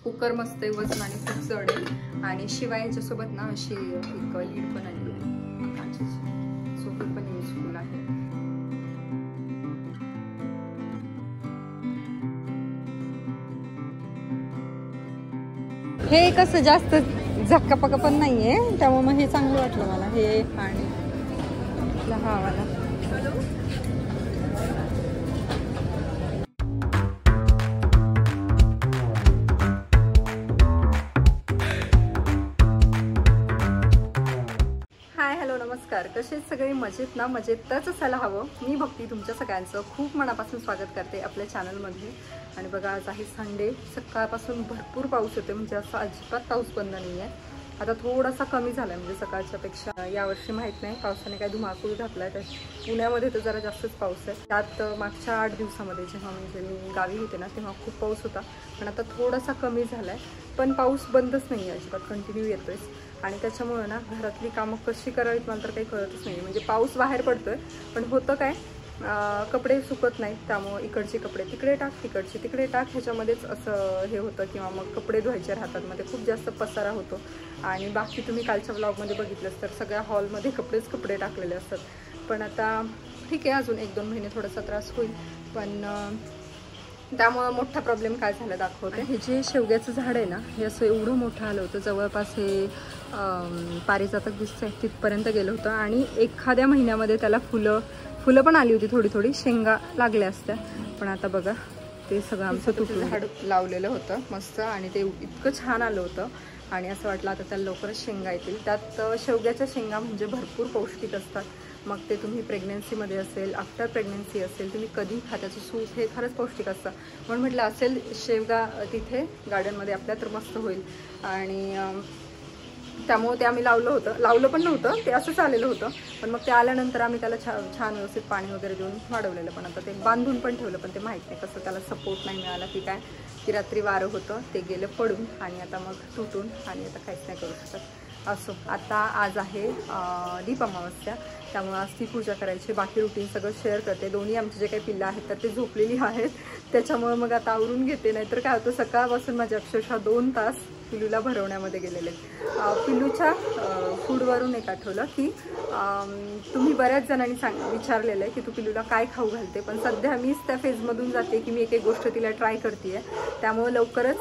Cooker मस्त आहे, वजन आणि खूप जड आहे. आणि शिवाय याच्यासोबत ना अशी एक लीड पण आली आहे काचेची, सो ही पण युजफुल आहे. हे कसं जास्त झक्कापक्का पण नाहीये, त्यामुळे मग हे चांगलं वाटलं मला हे. आणि हा वाला नमस्कार, कसे सगळे मजेत ना? मजेतच असायला हवं. मी भक्ती तुमच्या सगळ्यांचं खूप मनापासून स्वागत करते आपल्या चॅनलमध्ये. आणि बघा, आज आहे संडे. सकाळपासून भरपूर पाऊस येतो, म्हणजे असं अजिबात पाऊस बंद नाही आहे. आता थोडासा कमी झाला आहे, म्हणजे सकाळच्या पेक्षा. यावर्षी माहीत नाही पावसाने काय धुमाकूळ घातला आहे. पुण्यामध्ये तर जरा जास्तच पाऊस आहे. त्यात मागच्या 8 दिवसामध्ये जेव्हा म्हणजे मी गावी होते ना, तेव्हा खूप पाऊस होता. पण आता थोडासा कमी झाला आहे. पण पाऊस बंदच नाही आहे, अजिबात कंटिन्यू येतोय. आणि त्याच्यामुळे ना घरातली कामं कशी करावीत मला तर काही कळतच नाही. म्हणजे पाऊस बाहेर पडतोय, पण होतं काय, कपडे सुकत नाहीत. त्यामुळे इकडचे कपडे तिकडे टाक, तिकडचे तिकडे टाक, ह्याच्यामध्येच असं हे होतं. किंवा मग कपडे धुवायचे राहतात, मध्ये खूप जास्त पसारा होतो. आणि बाकी तुम्ही कालच्या व्लॉगमध्ये बघितलंच तर सगळ्या हॉलमध्ये कपडे टाकलेले असतात. पण आता ठीक आहे, अजून 1-2 महिने थोडासा त्रास होईल. पण त्यामुळं मोठा प्रॉब्लेम काय झाला दाखवते. हे जे शेवग्याचं झाड आहे ना, हे असं एवढं मोठं आलं होतं, जवळपास हे पारिजातक दिसतंय तिथपर्यंत गेलं होतं. आणि एखाद्या महिन्यामध्ये त्याला फुलं पण आली होती, थोडी थोडी शेंगा लागल्या असत्या. पण आता बघा, ते सगळं आमचं तुटलं झाड लावलेलं होतं मस्त, आणि ते इतकं छान आलं होतं. आणि असं वाटलं आता त्याला लवकरच शेंगा येतील. त्यात शेवग्याच्या शेंगा म्हणजे भरपूर पौष्टिक असतात. मग ते तुम्ही प्रेग्नन्सीमध्ये असेल, आफ्टर प्रेग्नन्सी असेल, तुम्ही कधी खा, त्याचं सूप हे खरंच पौष्टिक असतं. म्हणून म्हटलं असेल शेवगा तिथे गार्डनमध्ये आपल्या तर मस्त होईल. आणि त्यामुळे ते आम्ही लावलं पण नव्हतं, ते असंच आलेलं होतं. पण मग ते आल्यानंतर आम्ही त्याला छान व्यवस्थित पाणी वगैरे देऊन वाढवलेलं. पण आता ते बांधून पण ठेवलं, पण ते माहीत नाही कसं त्याला सपोर्ट नाही मिळाला की काय, की रात्री वारं होतं, ते गेलं पडून आणि आता मग तुटून, आणि आता काहीच नाही करू शकत. असो, आता आज आहे दीप अमावस्या, त्यामुळे आज ती पूजा करायची. बाकी रुटीन सगळं शेअर करते. दोन्ही आमचे जे काही पिल्लं आहेत तर ते झोपलेली आहेत, त्याच्यामुळे मग आता आवरून घेते. नाहीतर काय होतं, सकाळपासून माझे अक्षरशः 2 तास पिल्लूला भरवण्यामध्ये गेलेले. पिल्लूच्या फूडवरून एक आठवलं की तुम्ही बऱ्याच जणांनी विचारलेलं आहे की तू पिल्लूला काय खाऊ घालते. पण सध्या मीच त्या फेजमधून जाते की मी एक गोष्ट तिला ट्राय करते आहे. त्यामुळे लवकरच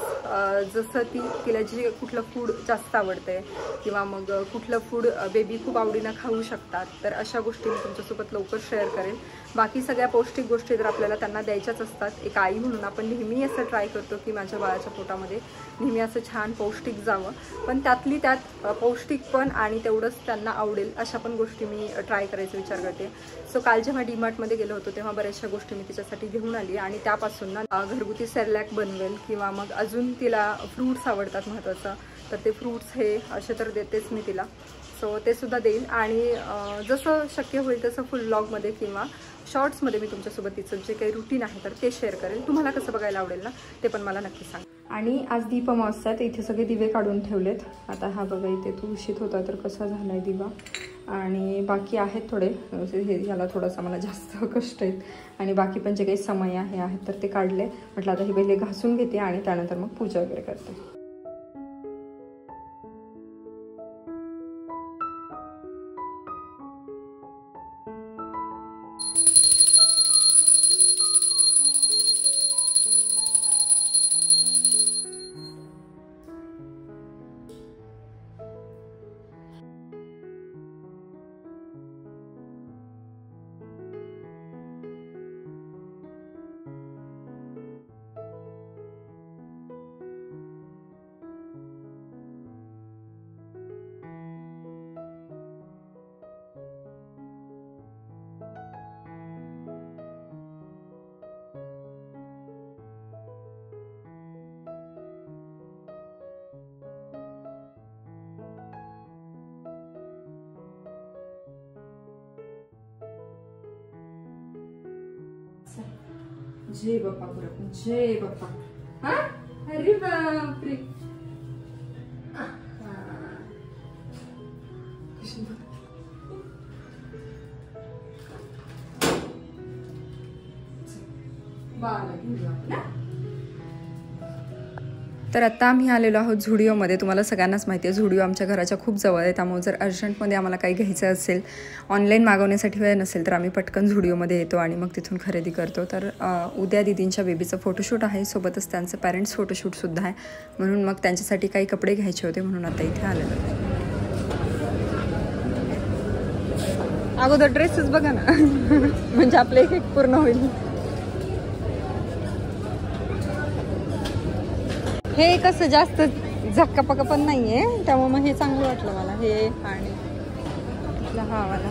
जसं तिला जी कुठलं फूड जास्त आवडते किंवा मग कुठलं फूड बेबी खूप आवडीनं खाऊ शकतात, तर अशा गोष्टी मी तुमच्यासोबत लवकर शेअर करेन. बाकी सगळ्या पौष्टिक गोष्टी जर आपल्याला त्यांना द्यायच्याच असतात. एक आई म्हणून आपण नेहमी असं ट्राय करतो की माझ्या बाळाच्या पोटामध्ये नेहमी असं छान पौष्टिक जावं. पण त्यातली त्यात पौष्टिक पण आणि तेवढंच त्यांना आवडेल अशा पण गोष्टी मी ट्राय करायचा विचार करते. सो काल जेव्हा डीमार्टमध्ये गेलो होतो तेव्हा बऱ्याचशा गोष्टी मी तिच्यासाठी घेऊन आली. आणि त्यापासून ना घरगुती सेरलॅक बनवेल, किंवा मग अजून तिला फ्रूट्स आवडतात महत्त्वाचं, तर ते फ्रूट्स हे असे तर देतेच मी तिला. सो ते सुद्धा देईल. आणि जसं शक्य होईल तसं फुल व्लॉगमध्ये किंवा शॉर्ट्समध्ये मी तुमच्यासोबत तिचं जे काही रुटीन आहे तर ते शेअर करेल. तुम्हाला कसं बघायला आवडेल ना, ते पण मला नक्की सांगा. आणि आज दीप अमावस्या आहे, इथे सगळे दिवे काढून ठेवलेत. आता हा बघा, इथे तुळशीत होता तर कसा झाला आहे दिवा. आणि बाकी आहेत थोडे, ह्याला थोडासा मला जास्त कष्ट आहेत. आणि बाकी पण जे काही समय आहेत तर ते काढले. म्हटलं आता हे पहिले घासून घेते आणि त्यानंतर मग पूजा वगैरे करते. जय बाप्पा, परत जय बाप्पा. हा, अरे बापरे, तर आत्ता आम्ही आलेलो आहोत झुडिओमध्ये. तुम्हाला सगळ्यांनाच माहिती आहे झुडिओ आमच्या घराच्या खूप जवळ आहे, त्यामुळे जर अर्जंटमध्ये आम्हाला काही घ्यायचं असेल, ऑनलाईन मागवण्यासाठी वेळ नसेल, तर आम्ही पटकन झुडिओमध्ये येतो आणि मग तिथून खरेदी करतो. तर उद्या दीदींच्या बेबीचं फोटोशूट आहे, सोबतच त्यांचं पॅरेंट्स फोटोशूटसुद्धा आहे, म्हणून मग त्यांच्यासाठी काही कपडे घ्यायचे होते, म्हणून आता इथे आलेलो. अगोदर ड्रेसेस बघा ना म्हणजे आपलं एक पूर्ण होईल. हे कसं जास्त झक्कापक्का पण नाही आहे, त्यामुळे मग हे चांगलं वाटलं मला हे. आणि हा मला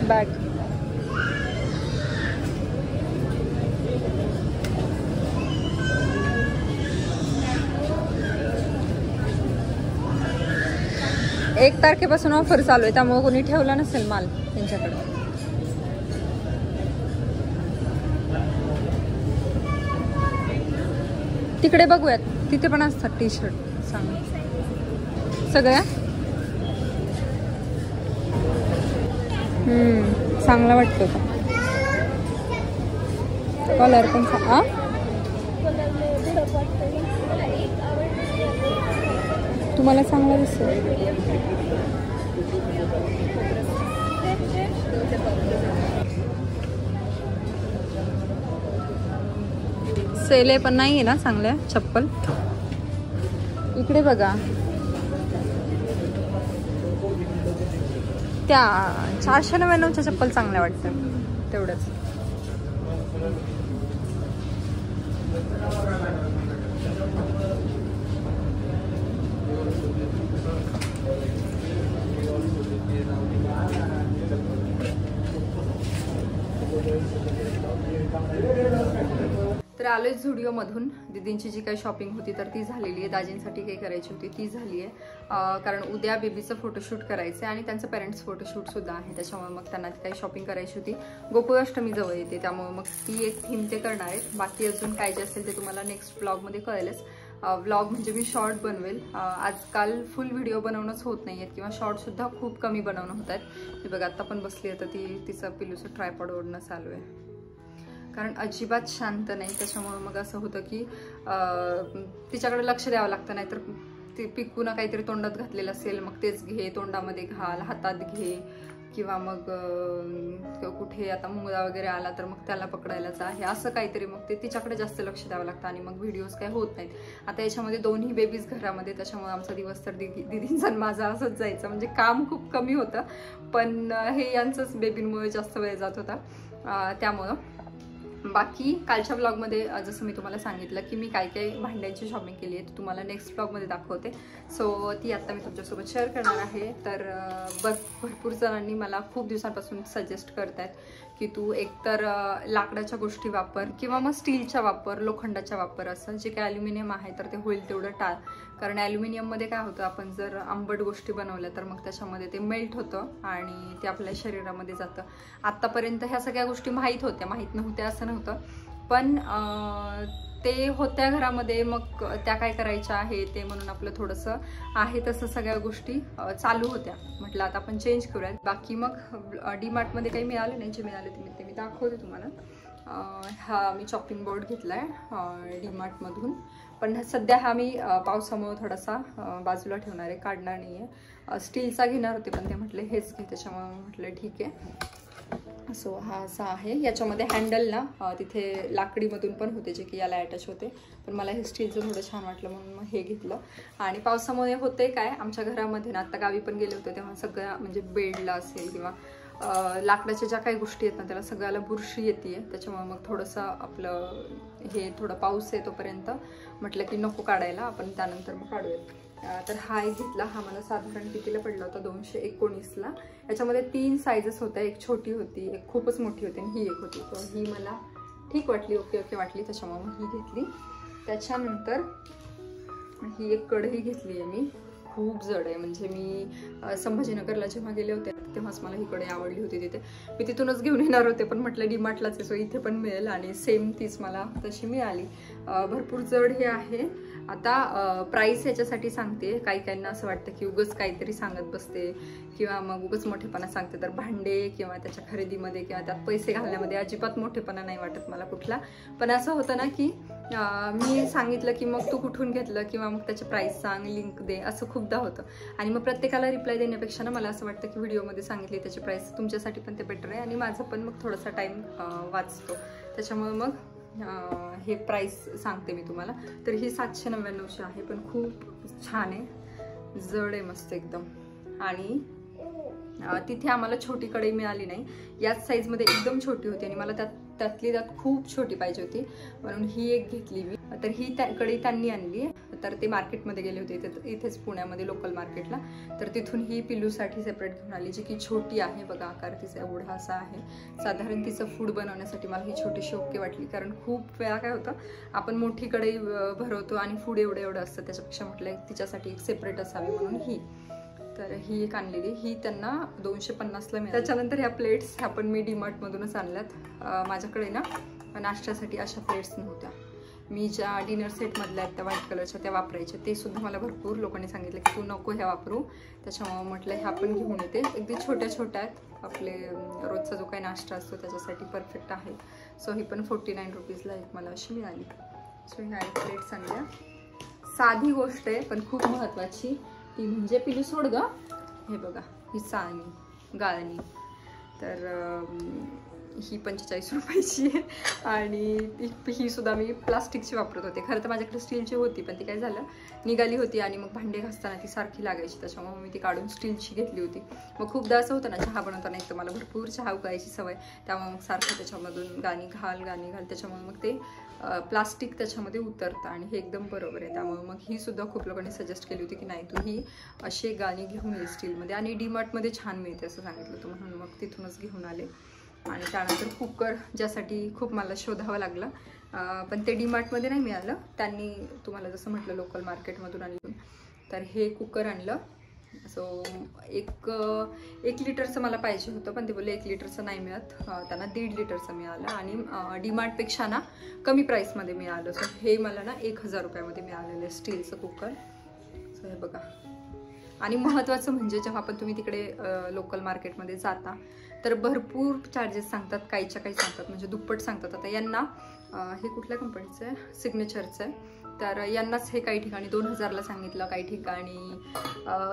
बॅग. एक तारखेपासून ऑफर चालू आहे, त्यामुळे कोणी ठेवला नसेल माल त्यांच्याकडे. तिकडे बघूयात, तिथे पण असतात टी शर्ट सांग सगळ्या. चांगला वाटतो का कलर पण. तुम्हाला चांगला दिसेल. सेले पण नाही आहे ना चांगल्या चप्पल. इकडे बघा, त्या 499च्या चप्पल चांगल्या वाटतात तेवढंच. तर आलोय झुडिओमधून. दीदींची जी काही शॉपिंग होती तर ती झालेली आहे, दाजींसाठी काही करायची होती ती झाली आहे. कारण उद्या बेबीचं फोटोशूट करायचं आहे आणि त्यांचं पेरेंट्स फोटोशूटसुद्धा आहे, त्याच्यामुळे मग त्यांना काही शॉपिंग करायची होती. गोकुळाष्टमी जवळ येते, त्यामुळे मग ती एक थीम ते करणार आहेत. बाकी अजून काय जे असेल ते तुम्हाला नेक्स्ट ब्लॉगमध्ये कळेलच. व्लॉग म्हणजे मी शॉर्ट बनवेल. आजकाल फुल व्हिडिओ बनवणंच होत नाही आहेत किंवा शॉर्टसुद्धा खूप कमी बनवणं होत आहेत. बघा आत्ता पण बसली आहे तर तिचं पिलूचं ट्रायपॉड ओढणं चालू आहे, कारण अजिबात शांत नाही. त्याच्यामुळे मग असं होतं की तिच्याकडे लक्ष द्यावं लागतं, नाहीतर ती पिकू ना काहीतरी तोंडात घातलेलं असेल मग तेच घे, तोंडामध्ये घाल, हातात घे, किंवा मग कुठे आता मुंगळा वगैरे आला तर मग त्याला पकडायला जा, हे असं काहीतरी. मग ते तिच्याकडे जास्त लक्ष द्यावं लागतं आणि मग व्हिडिओज काही होत नाहीत. आता याच्यामध्ये दोन्ही बेबीज घरामध्ये, त्याच्यामुळे आमचा दिवस तर दीदींचा माझा असंच जायचं. म्हणजे काम खूप कमी होतं, पण हे यांचंच बेबींमुळे जास्त वेळ जात होता. त्यामुळं बाकी कालच्या ब्लॉगमध्ये जसं मी तुम्हाला सांगितलं की मी काय काय भांड्यांची शॉपिंग केली आहे, तुम्हाला नेक्स्ट ब्लॉगमध्ये दाखवते. सो ती आत्ता मी तुमच्यासोबत शेअर करणार आहे. तर भरपूर जणांनी मला खूप दिवसांपासून सजेस्ट करतायत की तू एकतर लाकडाच्या गोष्टी वापर किंवा मग स्टीलच्या वापर, लोखंडाच्या वापर. असं जे काय ॲल्युमिनियम आहे तर ते होईल तेवढं टाळ, कारण ॲल्युमिनियममध्ये काय होतं, आपण जर आंबट गोष्टी बनवल्या तर मग त्याच्यामध्ये ते मेल्ट होतं आणि ते आपल्या शरीरामध्ये जातं. आत्तापर्यंत ह्या सगळ्या गोष्टी माहीत नव्हत्या असं नव्हतं, पण ते होत्या घरामध्ये, मग त्या काय करायच्या आहे ते म्हणून आपलं थोडंसं आहे तसं सगळ्या गोष्टी चालू होत्या. म्हटलं आता आपण चेंज करूयात. बाकी मग डीमार्टमध्ये काही मिळालं नाही, जे मिळाले ते मी दाखवते तुम्हाला. हा मी चॉपिंग बोर्ड घेतला आहे डीमार्टमधून, पण सध्या हा मी पावसामुळे थोडासा बाजूला ठेवणार आहे, काढणार नाही आहे. स्टीलचा घेणार होते पण ते म्हटले हेच घे, त्याच्यामुळे म्हटलं ठीक आहे. सो हा असा आहे. याच्यामध्ये हँडल ना तिथे लाकडीमधून पण होते जे की याला अटॅच होते, पण मला हे स्टीलचं थोडं छान वाटलं म्हणून मग हे घेतलं. आणि पावसामुळे होते काय, आमच्या घरामध्ये ना आत्ता गावी पण गेले होते तेव्हा सगळ्या म्हणजे बेडला असेल किंवा लाकडाच्या ज्या काही गोष्टी आहेत ना त्याला सगळ्याला बुरशी येते. त्याच्यामुळे मग थोडंसं आपलं हे थोडं पाऊस आहे तोपर्यंत म्हटलं की नको काढायला, आपण त्यानंतर मग काढूयात. तर हा एक घेतला. हा मला साधारण कितीला पडला होता, 219ला. याच्यामध्ये 3 साईजेस होत्या, एक छोटी होती, एक खूपच मोठी होती आणि ही एक होती. तर ही मला ठीक वाटली, ओके वाटली, त्याच्यामुळे मग ही घेतली. त्याच्यानंतर ही एक कढई घेतली आहे मी, खूप जड आहे. म्हणजे मी संभाजीनगरला जेव्हा गेले होते तेव्हाच मला इकडे आवडली होती तिथे. मी तिथूनच घेऊन येणार होते, पण म्हटलं डीमार्टलाच आहे सो इथे पण मिळेल आणि सेम तीच मला तशी मिळाली. भरपूर जड हे आहे. आता प्राईस याच्यासाठी सांगते, काही काहींना असं वाटतं की उगच काहीतरी सांगत बसते किंवा मग उगच मोठेपणा सांगते. तर भांडे किंवा त्याच्या खरेदीमध्ये किंवा त्यात पैसे घालण्यामध्ये अजिबात मोठेपणा नाही वाटत मला कुठला. पण असं होतं ना की मी सांगितलं की मग तू कुठून घेतलं किंवा मग त्याची प्राईस सांग, लिंक दे, असं खूपदा होतं. आणि मग प्रत्येकाला रिप्लाय देण्यापेक्षा ना मला असं वाटतं की व्हिडिओमध्ये सांगितली त्याची प्राईस तुमच्यासाठी पण ते बेटर आहे आणि माझं पण मग थोडासा टाईम वाचतो. त्याच्यामुळे मग हे प्राईस सांगते मी तुम्हाला. तर ही 799ची आहे, पण खूप छान आहे, जड आहे मस्त एकदम. आणि तिथे आम्हाला छोटी कढई मिळाली नाही, याच साईजमध्ये एकदम छोटी होती आणि मला त्यातली खूप छोटी पाहिजे होती, म्हणून ही एक घेतली मी. तर ही कढई त्यांनी आणली. तर ते मार्केटमध्ये गेले होते इथेच पुण्यामध्ये लोकल मार्केटला. तर तिथून ही पिल्लूसाठी सेपरेट घेऊन आली, जी की छोटी आहे. बघा आकार तिचा एवढा असा आहे. साधारण तिचं फूड बनवण्यासाठी मला ही छोटीशी ओके वाटली, कारण खूप वेळा काय होतं आपण मोठी कढई भरवतो आणि फूड एवढं असतं, त्याच्यापेक्षा म्हटलं तिच्यासाठी एक सेपरेट असावी म्हणून ही. तर ही एक आणलेली, ही त्यांना 250ला मिळाली. त्याच्यानंतर ह्या प्लेट्स ह्या पण मी डीमार्टमधूनच आणल्यात. माझ्याकडे ना नाश्त्यासाठी अशा प्लेट्स नव्हत्या. मी ज्या डिनर सेटमधल्या आहेत त्या व्हाईट कलरच्या त्या वापरायच्या, ते सुद्धा मला भरपूर लोकांनी सांगितलं की तू नको ह्या वापरू. त्याच्यामुळे म्हटलं ह्या पण घेऊन येते. अगदी छोट्या छोट्या आहेत, आपले रोजचा जो काही नाश्ता असतो त्याच्यासाठी परफेक्ट आहे. सो ही पण 49 रुपीजला एक मला अशी मिळाली. सो ह्या एक प्लेट्स आणल्या. साधी गोष्ट आहे पण खूप महत्त्वाची, ती म्हणजे पिलू सोड ग. हे बघा ही चाळणी गाळणी. तर ही 45 रुपयाची आहे आणि ही सुद्धा मी प्लास्टिकची वापरत होते. खरं तर माझ्याकडे स्टीलची होती, पण ती काय झालं निघाली होती आणि मग भांडे घासताना ती सारखी लागायची, त्याच्यामुळे मी ती काढून स्टीलची घेतली होती. मग खूपदा असं होतं ना चहा बनवताना, एक तर मला भरपूर चहा उकळायची सवय, त्यामुळे मग सारखं त्याच्यामधून गाणी घाल, त्याच्यामुळे मग ते प्लास्टिक त्याच्यामध्ये उतरतं आणि हे एकदम बरोबर आहे. त्यामुळे मग ही सुद्धा खूप लोकांनी सजेस्ट केली होती की नाही तू ही अशी गाणी घेऊन ये स्टीलमध्ये, आणि डीमार्टमध्ये छान मिळते असं सांगितलं होतं, म्हणून मग तिथूनच घेऊन आले. आणि त्यानंतर कुकर, ज्यासाठी खूप मला शोधावं लागलं, पण ते डीमार्टमध्ये नाही मिळालं, त्यांनी तुम्हाला जसं म्हटलं लोकल मार्केटमधून आणलं. तर हे कुकर आणलं. सो एक लिटरचं मला पाहिजे होतं, पण ते बोलले 1 लिटरचं नाही मिळत, त्यांना 1.5 लिटरचं मिळालं आणि डीमार्टपेक्षा ना कमी प्राईसमध्ये मिळालं. सो हे मला ना 1000 रुपयामध्ये मिळालेलं आहे स्टीलचं कुकर. सो हे बघा. आणि महत्त्वाचं म्हणजे जेव्हा पण तुम्ही तिकडे लोकल मार्केटमध्ये जाता तर भरपूर चार्जेस सांगतात, काहीच्या काही सांगतात, म्हणजे दुप्पट सांगतात. आता यांना हे कुठल्या कंपनीचं आहे, सिग्नेचरचं आहे, तर यांनाच हे काही ठिकाणी 2000ला सांगितलं, काही ठिकाणी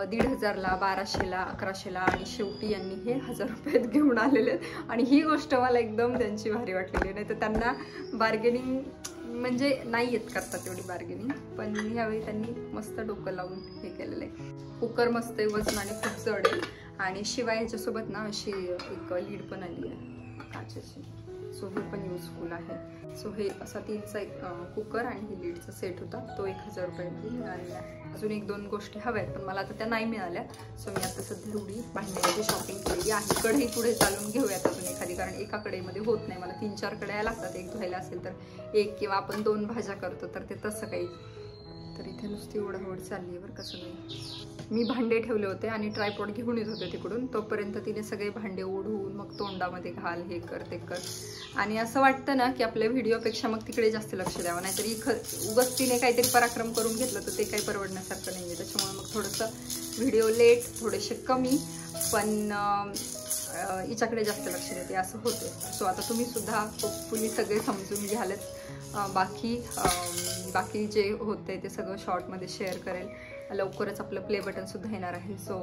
1500ला, 1200ला, 1100ला, आणि शेवटी यांनी हे 1000 रुपयात घेऊन आलेले आहेत. आणि ही गोष्ट मला एकदम त्यांची भारी वाटलेली. नाही तर त्यांना बार्गेनिंग म्हणजे नाही येत करतात तेवढी बार्गेनिंग, पण ह्यावेळी त्यांनी मस्त डोकं लावून हे केलेलं आहे. कुकर मस्त आहे, वजनाने खूप जड आहे, आणि शिवाय ह्याच्यासोबत ना अशी एक लीड पण आली आहे काचेची. सो हे पण युजफुल आहे. सो हे असा 3चा एक कुकर आणि ही लीडचा सेट होता, तो 1000 रुपयामध्ये मिळालेला आहे. अजून 1-2 गोष्टी हव्या आहेत, पण मला आता त्या नाही मिळाल्या. सो मी आता सध्या एवढी भांड्याची शॉपिंग केलेली आहे. कढई पुढे चालून घेऊयात अजून एखादी, कारण एका कढईमध्ये होत नाही, मला 3-4 कढया लागतात. एक धुवायला असेल तर एक, किंवा आपण 2 भाज्या करतो तर ते तसं काही. तर इथे नुसती ओढाओढ चालली आहे बरं. कसं नाही, मी भांडे ठेवले होते आणि ट्रायपॉड घेऊन येत होते तिकडून, तोपर्यंत तिने सगळे भांडे ओढून मग तोंडामध्ये घाल, हे कर ते कर. आणि असं वाटतं ना की आपल्या व्हिडिओपेक्षा मग तिकडे जास्त लक्ष द्यावं, नाहीतर उगाच तिने काहीतरी पराक्रम करून घेतलं तर ते काही परवडण्यासारखं नाही आहे. त्याच्यामुळे मग थोडंसं व्हिडिओ लेट, थोडेसे कमी, पण हिच्याकडे जास्त लक्ष देते असं होतं. सो आता तुम्ही सुद्धा होपफुली सगळे समजून घ्यालच. बाकी जे होते ते सगळं शॉर्टमध्ये शेअर करेल. लवकरच आपलं प्ले बटन सुद्धा येणार आहे. सो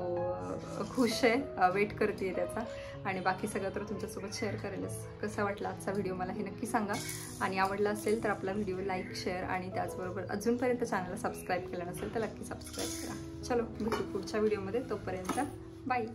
खुश आहे, वेट करते त्याचा, आणि बाकी सगळं तर तुमच्यासोबत शेअर करेलच. कसा वाटला आजचा व्हिडिओ मला हे नक्की सांगा, आणि आवडला असेल तर आपला व्हिडिओ लाईक, शेअर, आणि त्याचबरोबर अजूनपर्यंत चॅनलला सबस्क्राईब केलं नसेल तर नक्की सबस्क्राईब करा. चलो भेटू पुढच्या व्हिडिओमध्ये, तोपर्यंत बाय.